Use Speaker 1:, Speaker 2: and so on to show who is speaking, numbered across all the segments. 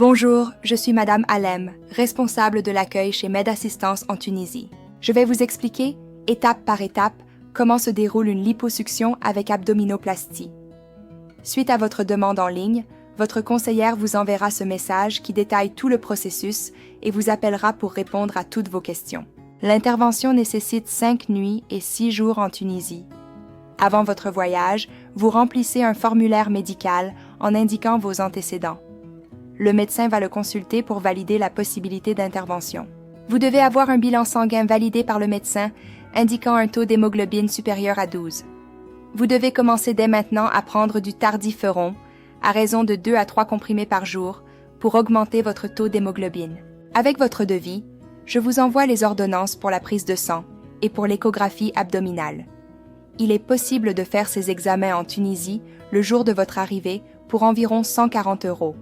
Speaker 1: Bonjour, je suis Madame Alem, responsable de l'accueil chez MedAssistance en Tunisie. Je vais vous expliquer, étape par étape, comment se déroule une liposuction avec abdominoplastie. Suite à votre demande en ligne, votre conseillère vous enverra ce message qui détaille tout le processus et vous appellera pour répondre à toutes vos questions. L'intervention nécessite 5 nuits et 6 jours en Tunisie. Avant votre voyage, vous remplissez un formulaire médical en indiquant vos antécédents. Le médecin va le consulter pour valider la possibilité d'intervention. Vous devez avoir un bilan sanguin validé par le médecin indiquant un taux d'hémoglobine supérieur à 12. Vous devez commencer dès maintenant à prendre du Tardiferon, à raison de 2 à 3 comprimés par jour, pour augmenter votre taux d'hémoglobine. Avec votre devis, je vous envoie les ordonnances pour la prise de sang et pour l'échographie abdominale. Il est possible de faire ces examens en Tunisie le jour de votre arrivée pour environ 140 €.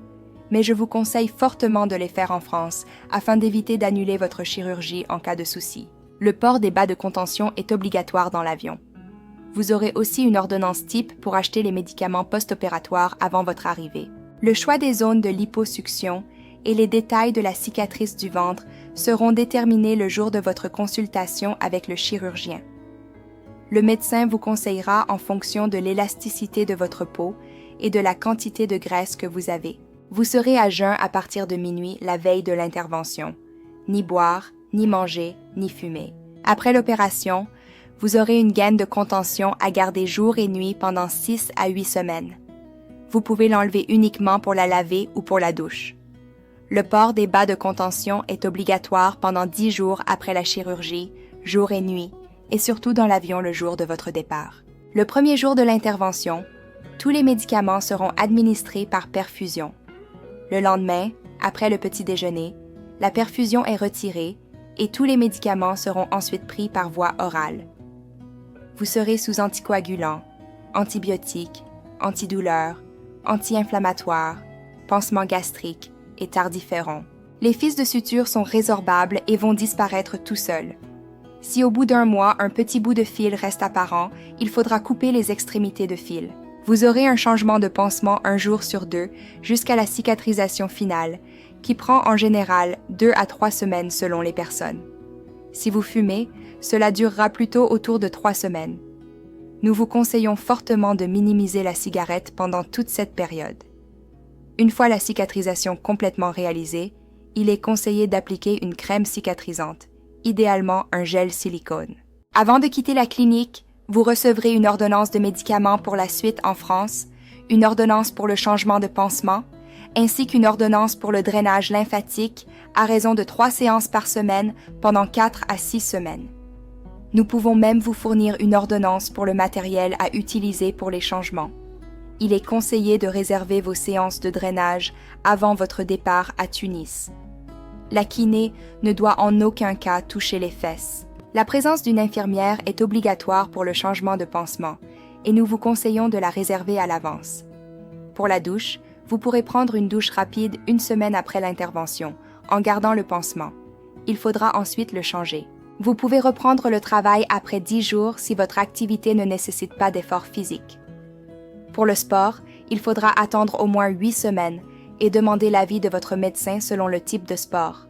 Speaker 1: Mais je vous conseille fortement de les faire en France afin d'éviter d'annuler votre chirurgie en cas de souci. Le port des bas de contention est obligatoire dans l'avion. Vous aurez aussi une ordonnance type pour acheter les médicaments post-opératoires avant votre arrivée. Le choix des zones de liposuction et les détails de la cicatrice du ventre seront déterminés le jour de votre consultation avec le chirurgien. Le médecin vous conseillera en fonction de l'élasticité de votre peau et de la quantité de graisse que vous avez. Vous serez à jeun à partir de minuit la veille de l'intervention. Ni boire, ni manger, ni fumer. Après l'opération, vous aurez une gaine de contention à garder jour et nuit pendant 6 à 8 semaines. Vous pouvez l'enlever uniquement pour la laver ou pour la douche. Le port des bas de contention est obligatoire pendant 10 jours après la chirurgie, jour et nuit, et surtout dans l'avion le jour de votre départ. Le premier jour de l'intervention, tous les médicaments seront administrés par perfusion. Le lendemain, après le petit déjeuner, la perfusion est retirée et tous les médicaments seront ensuite pris par voie orale. Vous serez sous anticoagulants, antibiotiques, antidouleurs, anti-inflammatoires, pansements gastriques et Tardiferon. Les fils de suture sont résorbables et vont disparaître tout seuls. Si au bout d'un mois, un petit bout de fil reste apparent, il faudra couper les extrémités de fil. Vous aurez un changement de pansement 1 jour sur 2 jusqu'à la cicatrisation finale, qui prend en général 2 à 3 semaines selon les personnes. Si vous fumez, cela durera plutôt autour de 3 semaines. Nous vous conseillons fortement de minimiser la cigarette pendant toute cette période. Une fois la cicatrisation complètement réalisée, il est conseillé d'appliquer une crème cicatrisante, idéalement un gel silicone. Avant de quitter la clinique, vous recevrez une ordonnance de médicaments pour la suite en France, une ordonnance pour le changement de pansement, ainsi qu'une ordonnance pour le drainage lymphatique à raison de 3 séances par semaine pendant 4 à 6 semaines. Nous pouvons même vous fournir une ordonnance pour le matériel à utiliser pour les changements. Il est conseillé de réserver vos séances de drainage avant votre départ à Tunis. La kiné ne doit en aucun cas toucher les fesses. La présence d'une infirmière est obligatoire pour le changement de pansement et nous vous conseillons de la réserver à l'avance. Pour la douche, vous pourrez prendre une douche rapide 1 semaine après l'intervention, en gardant le pansement. Il faudra ensuite le changer. Vous pouvez reprendre le travail après 10 jours si votre activité ne nécessite pas d'effort physique. Pour le sport, il faudra attendre au moins 8 semaines et demander l'avis de votre médecin selon le type de sport.